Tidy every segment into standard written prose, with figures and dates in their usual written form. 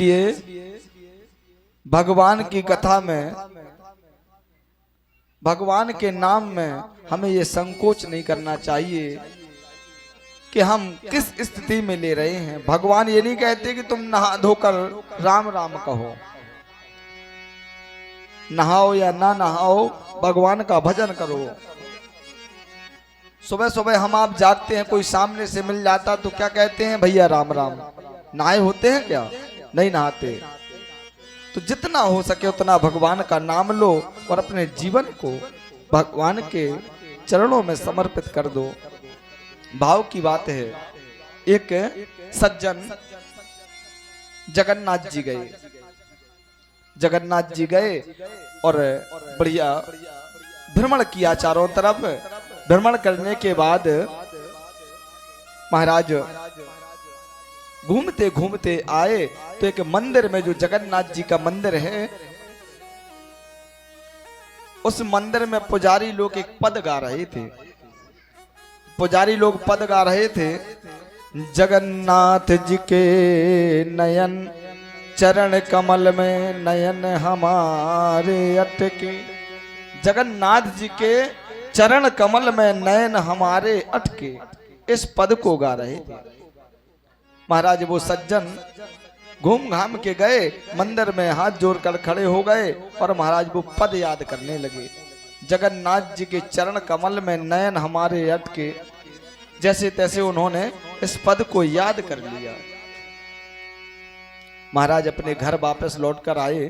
इसलिए भगवान की कथा में, भगवान के नाम में हमें ये संकोच नहीं करना चाहिए कि हम किस स्थिति में ले रहे हैं। भगवान ये नहीं कहते कि तुम नहा धोकर राम राम कहो, नहाओ या ना नहाओ, भगवान का भजन करो। सुबह सुबह हम आप जागते हैं, कोई सामने से मिल जाता तो क्या कहते हैं, भैया राम राम। नहाए होते हैं क्या? नहीं नहाते। तो जितना हो सके उतना भगवान का नाम लो और अपने जीवन को भगवान के चरणों में समर्पित कर दो। भाव की बात है, एक सज्जन जगन्नाथ जी गए, जगन्नाथ जी गए और बढ़िया भ्रमण किया चारों तरफ। भ्रमण करने के बाद महाराज घूमते घूमते आए तो एक मंदिर में, जो जगन्नाथ जी का मंदिर है, उस मंदिर में पुजारी लोग एक पद गा रहे थे। पुजारी लोग पद गा रहे थे, जगन्नाथ जी के नयन चरण कमल में नयन हमारे अटके। जगन्नाथ जी के चरण कमल में नयन हमारे अटके, इस पद को गा रहे थे। महाराज वो सज्जन घूम घाम के गए, मंदिर में हाथ जोड़कर खड़े हो गए और महाराज वो पद याद करने लगे। जगन्नाथ जी के चरण कमल में नयन हमारे अटके, जैसे तैसे उन्होंने इस पद को याद कर लिया। महाराज अपने घर वापस लौट कर आए।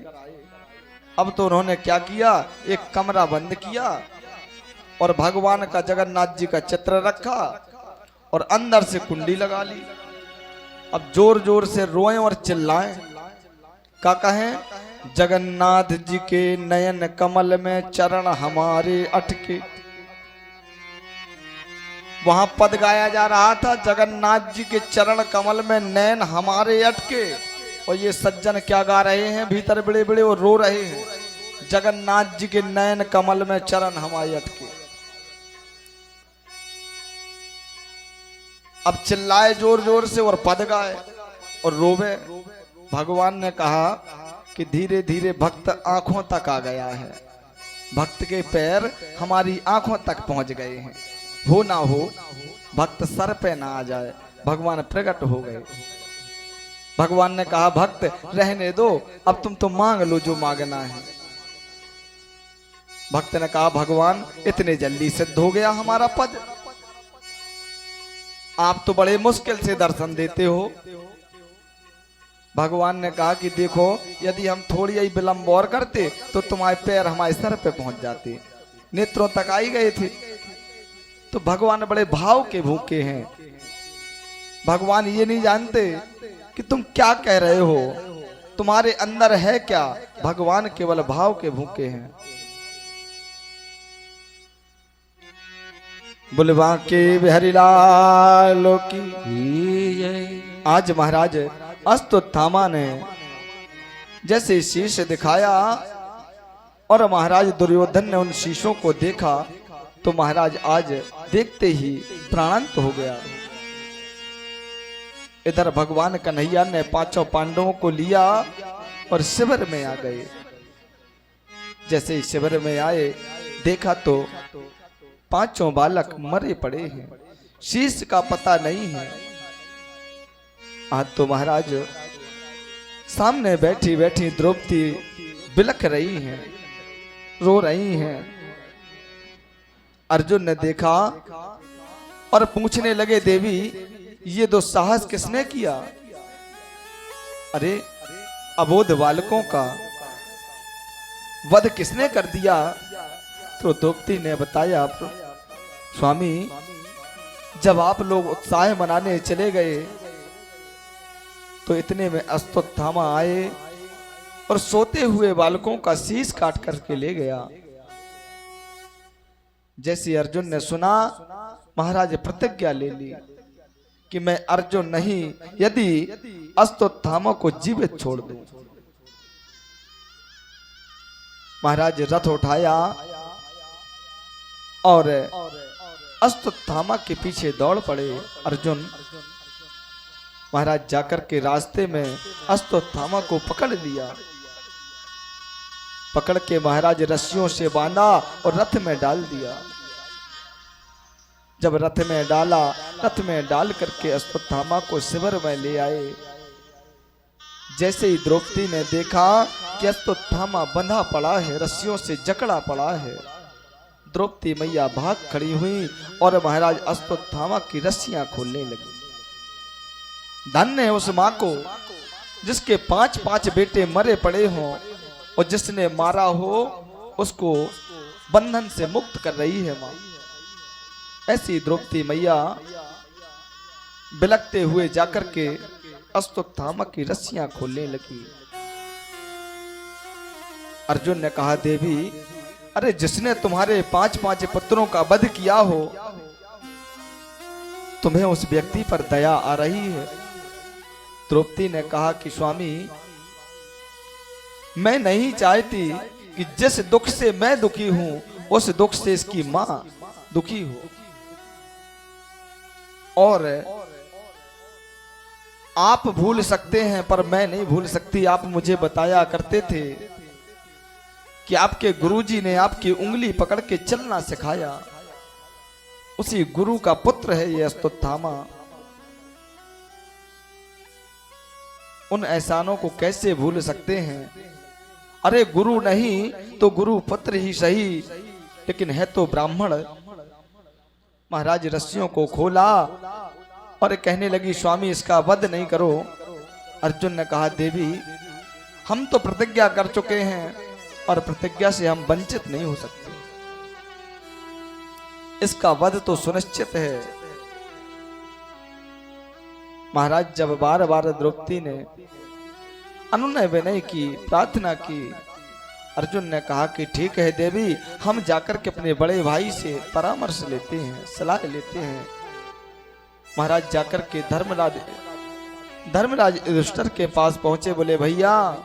अब तो उन्होंने क्या किया, एक कमरा बंद किया और भगवान का, जगन्नाथ जी का चित्र रखा और अंदर से कुंडी लगा ली। अब जोर जोर से रोएं और चिल्लाएं, क्या कहें, जगन्नाथ जी के नयन कमल में चरण हमारे अटके। वहां पद गाया जा रहा था, जगन्नाथ जी के चरण कमल में नयन हमारे अटके, और ये सज्जन क्या गा रहे हैं, भीतर बड़े बड़े और रो रहे हैं, जगन्नाथ जी के नयन कमल में चरण हमारे अटके। अब चिल्लाए जोर जोर से और पद गाए और रोवे। भगवान ने कहा कि धीरे धीरे भक्त आंखों तक आ गया है, भक्त के पैर हमारी आंखों तक पहुंच गए हैं। हो ना हो भक्त सर पे ना आ जाए। भगवान प्रकट हो गए। भगवान ने कहा, भक्त रहने दो, अब तुम तो मांग लो जो मांगना है। भक्त ने कहा, भगवान इतने जल्दी सिद्ध हो गया हमारा पद, आप तो बड़े मुश्किल से दर्शन देते हो। भगवान ने कहा कि देखो, यदि हम थोड़ी ही विलंब और करते तो तुम्हारे पैर हमारे सर पे पहुंच जाते, नेत्रों तक आई गए थे। तो भगवान बड़े भाव के भूखे हैं। भगवान ये नहीं जानते कि तुम क्या कह रहे हो, तुम्हारे अंदर है क्या। भगवान केवल भाव के भूखे हैं। बुलवा के बिहारी लाल की। आज महाराज अश्वत्थामा ने जैसे शीश दिखाया और महाराज दुर्योधन ने उन शीशों को देखा, तो महाराज आज देखते ही प्राणांत हो गया। इधर भगवान कन्हैया ने पांचों पांडवों को लिया और शिविर में आ गए। जैसे ही शिविर में आए, देखा तो पांचों बालक मरे पड़े हैं, शीश का पता नहीं है। आज तो महाराज सामने बैठी बैठी द्रौपदी बिलख रही हैं, रो रही हैं। अर्जुन ने देखा और पूछने लगे, देवी ये दुस्साहस किसने किया? अरे अबोध बालकों का वध किसने कर दिया? तो द्रौपदी ने बताया, स्वामी जब आप लोग उत्साह मनाने चले गए तो इतने में अश्वत्थामा आए और सोते हुए बालकों का शीश काट करके ले गया। जैसे अर्जुन ने सुना, महाराज प्रतिज्ञा ले ली कि मैं अर्जुन नहीं, यदि अश्वत्थामा को जीवित छोड़ दूं। महाराज रथ उठाया और अश्वत्थामा के पीछे दौड़ पड़े। अर्जुन महाराज जाकर के रास्ते में अश्वत्थामा को पकड़ लिया। पकड़ के महाराज रस्सियों से बांधा और रथ में डाल दिया। जब रथ में डाला, रथ में डाल करके अश्वत्थामा को शिविर में ले आए। जैसे ही द्रौपदी ने देखा कि अश्वत्थामा बंधा पड़ा है, रस्सियों से जकड़ा पड़ा है, द्रौपदी मैया भाग खड़ी हुई और महाराज अश्वत्थामा की रस्सियां खोलने लगी। धन्य है उस मां को जिसके 5-5 बेटे मरे पड़े हों और जिसने मारा हो उसको बंधन से मुक्त कर रही है मां। ऐसी द्रौपदी मैया बिलखते हुए जाकर के अश्वत्थामा की रस्सियां खोलने लगी। अर्जुन ने कहा, देवी, अरे जिसने तुम्हारे 5-5 पुत्रों का वध किया हो, तुम्हें उस व्यक्ति पर दया आ रही है? द्रौपदी ने कहा कि स्वामी, मैं नहीं चाहती कि जिस दुख से मैं दुखी हूं उस दुख से इसकी मां दुखी हो। और आप भूल सकते हैं पर मैं नहीं भूल सकती। आप मुझे बताया करते थे कि आपके गुरुजी ने आपकी उंगली पकड़ के चलना सिखाया। उसी गुरु का पुत्र है ये अश्वत्थामा। उन एहसानों को कैसे भूल सकते हैं? अरे गुरु नहीं तो गुरु पुत्र ही सही, लेकिन है तो ब्राह्मण। महाराज रस्सियों को खोला और कहने लगी, स्वामी इसका वध नहीं करो। अर्जुन ने कहा, देवी, हम तो प्रतिज्ञा कर चुके हैं और प्रतिज्ञा से हम वंचित नहीं हो सकते। इसका वध तो सुनिश्चित है। महाराज जब बार बार द्रौपदी ने अनुनय विनय की, प्रार्थना की, अर्जुन ने कहा कि ठीक है देवी, हम जाकर के अपने बड़े भाई से परामर्श लेते हैं, सलाह लेते हैं। महाराज जाकर के धर्मराज युधिष्ठिर के पास पहुंचे। बोले, भैया,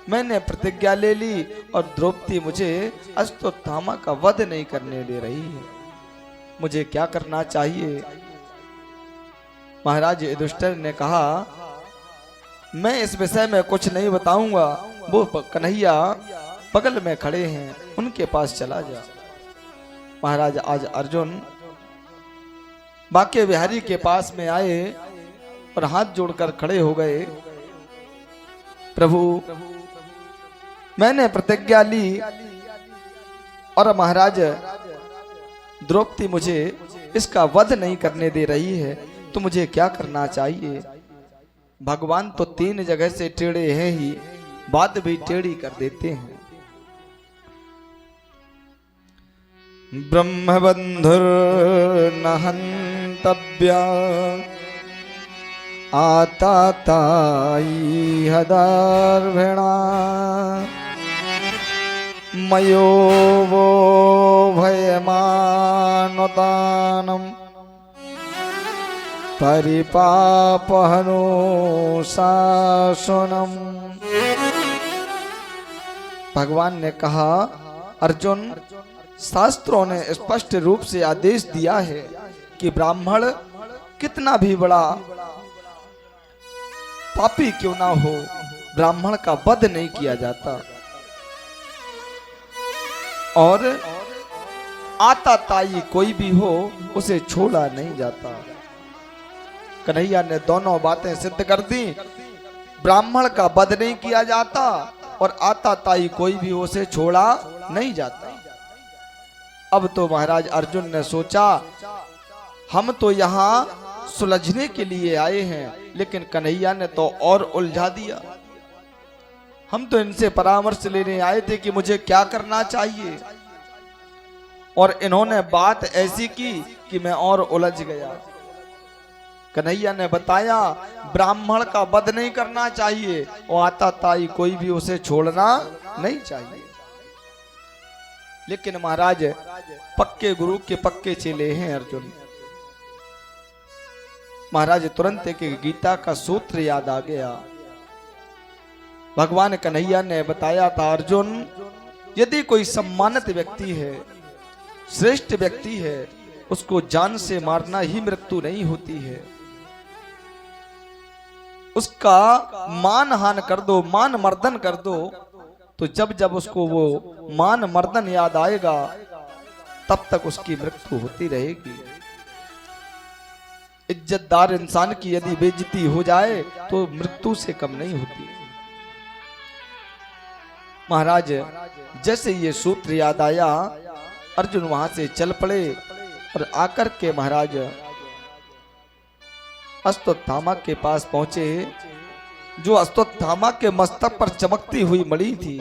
मैंने प्रतिज्ञा ले ली और द्रौपदी मुझे अश्वत्थामा का वध नहीं करने दे रही है, मुझे क्या करना चाहिए? महाराज युधिष्ठिर ने कहा, मैं इस विषय में कुछ नहीं बताऊंगा, वो कन्हैया बगल में खड़े हैं, उनके पास चला जा। महाराज आज अर्जुन बांके बिहारी के पास में आए और हाथ जोड़कर खड़े हो गए। प्रभु, मैंने प्रतिज्ञा ली और महाराज द्रौपदी मुझे इसका वध नहीं करने दे रही है, तो मुझे क्या करना चाहिए? भगवान तो 3 जगह से टेढ़े हैं ही, बात भी टेढ़ी कर देते हैं। ब्रह्मबंधुर न हन्तव्या आताताई हदार्भिणा मयो वो भयमानुदानम् परिपापहनो शासनम। भगवान ने कहा, अर्जुन, शास्त्रों ने स्पष्ट रूप से आदेश दिया है कि ब्राह्मण कितना भी बड़ा पापी क्यों ना हो, ब्राह्मण का वध नहीं किया जाता। और आताताई कोई भी हो उसे छोड़ा नहीं जाता। कन्हैया ने दोनों बातें सिद्ध कर दी। ब्राह्मण का वध नहीं किया जाता और आताताई कोई भी उसे छोड़ा नहीं जाता। अब तो महाराज अर्जुन ने सोचा, हम तो यहाँ सुलझने के लिए आए हैं, लेकिन कन्हैया ने तो और उलझा दिया। हम तो इनसे परामर्श लेने आए थे कि मुझे क्या करना चाहिए, और इन्होंने बात ऐसी की कि मैं और उलझ गया। कन्हैया ने बताया, ब्राह्मण का वध नहीं करना चाहिए और आताताई कोई भी उसे छोड़ना नहीं चाहिए। लेकिन महाराज पक्के गुरु के पक्के चेले हैं अर्जुन। महाराज तुरंत एक गीता का सूत्र याद आ गया। भगवान कन्हैया ने बताया था, अर्जुन, यदि कोई सम्मानित व्यक्ति है, श्रेष्ठ व्यक्ति है, उसको जान से मारना ही मृत्यु नहीं होती है। उसका मान हान कर दो, मान मर्दन कर दो, तो जब जब उसको वो मान मर्दन याद आएगा तब तक उसकी मृत्यु होती रहेगी। इज्जतदार इंसान की यदि बेइज्जती हो जाए तो मृत्यु से कम नहीं होती। महाराज जैसे ये सूत्र याद आया, अर्जुन वहां से चल पड़े और आकर के महाराज अश्वत्थामा के पास पहुंचे। जो अश्वत्थामा के मस्तक पर चमकती हुई मणि थी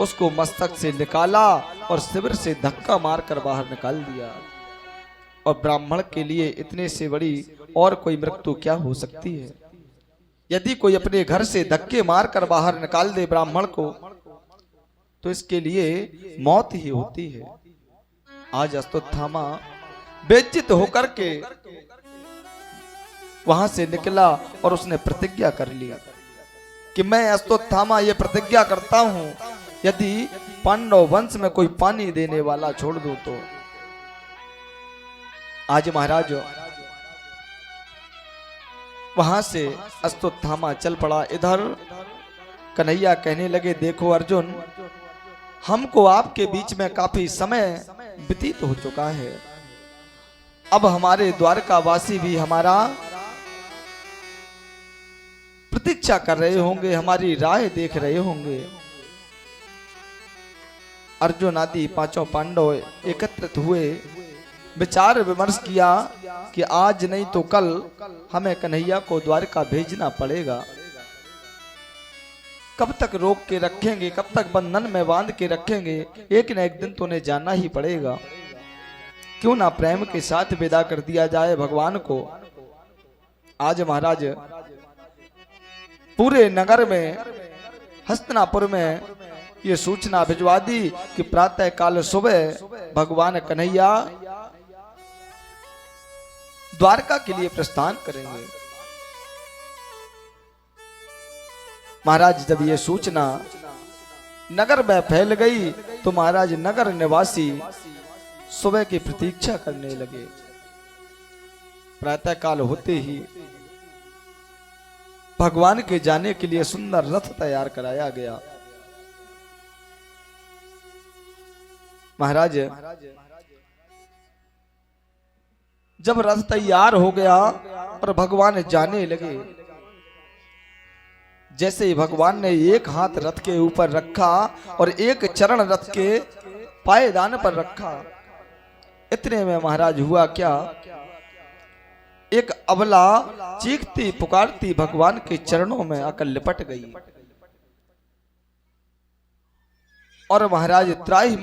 उसको मस्तक से निकाला और शिविर से धक्का मारकर बाहर निकाल दिया। और ब्राह्मण के लिए इतने से बड़ी और कोई मृत्यु क्या हो सकती है। यदि कोई अपने घर से धक्के मारकर बाहर निकाल दे ब्राह्मण को तो इसके लिए मौत ही होती है। आज अश्वत्थामा बेइज्जत होकर के वहां से निकला और उसने प्रतिज्ञा कर ली कि मैं अश्वत्थामा ये प्रतिज्ञा करता हूं, यदि पांडव वंश में कोई पानी देने वाला छोड़ दूं तो। आज महाराज वहां से अश्वत्थामा चल पड़ा। इधर कन्हैया कहने लगे, देखो अर्जुन, हमको आपके बीच में काफी समय व्यतीत हो चुका है। अब हमारे द्वारकावासी भी हमारा प्रतीक्षा कर रहे होंगे, हमारी राह देख रहे होंगे। अर्जुन आदि पांचों पांडव एकत्रित हुए, विचार विमर्श किया कि आज नहीं तो कल हमें कन्हैया को द्वारका भेजना पड़ेगा। कब तक रोक के रखेंगे, कब तक बंधन में बांध के रखेंगे, एक न एक दिन तो उन्हें जाना ही पड़ेगा। क्यों ना प्रेम के साथ विदा कर दिया जाए भगवान को। आज महाराज पूरे नगर में, हस्तिनापुर में ये सूचना भिजवा दी कि प्रातः काल सुबह भगवान कन्हैया द्वारका के लिए प्रस्थान करेंगे। महाराज जब ये सूचना नगर में फैल गई तो महाराज नगर निवासी सुबह की प्रतीक्षा करने लगे। प्रातः काल होते ही भगवान के जाने के लिए सुंदर रथ तैयार कराया गया। महाराज जब रथ तैयार हो गया और भगवान जाने लगे, जैसे ही भगवान ने एक हाथ रथ के ऊपर रखा और एक चरण रथ के पायदान पर रखा, इतने में महाराज हुआ क्या, एक अबला चीखती पुकारती भगवान के चरणों में आकर लिपट गई। और महाराज त्राहि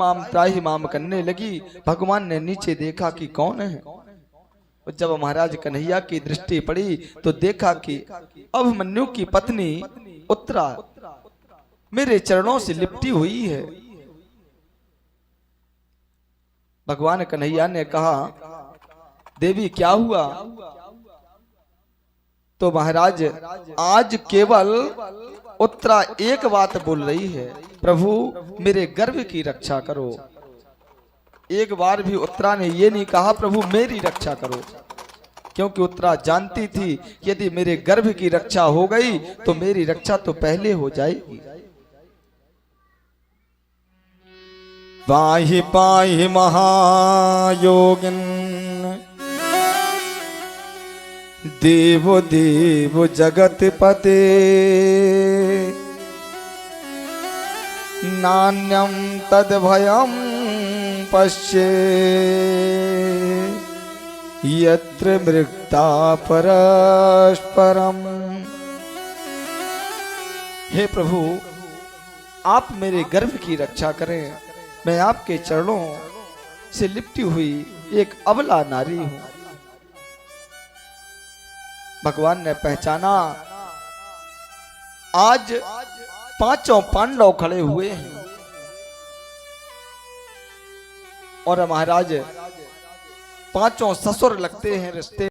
माम करने लगी। भगवान ने नीचे देखा कि कौन है। और जब महाराज कन्हैया की दृष्टि पड़ी तो देखा कि अभिमन्यु की पत्नी उत्तरा मेरे चरणों से लिपटी हुई है। भगवान कन्हैया ने कहा, देवी क्या हुआ? तो महाराज आज केवल उत्तरा एक बात बोल रही है, प्रभु मेरे गर्भ की रक्षा करो। एक बार भी उत्तरा ने ये नहीं कहा प्रभु मेरी रक्षा करो, क्योंकि उत्तरा जानती थी यदि मेरे गर्भ की रक्षा हो गई तो मेरी रक्षा तो पहले हो जाएगी। पाहि पाहि महायोगिन देव देव जगतपते नान्यं तद्भयं पश्ये यत्र मृक्ता परस्परम। हे प्रभु आप मेरे गर्भ की रक्षा करें, मैं आपके चरणों से लिपटी हुई एक अबला नारी हूं। भगवान ने पहचाना आज पांचों पांडव खड़े हुए हैं और महाराज पांचों ससुर लगते हैं रिश्ते।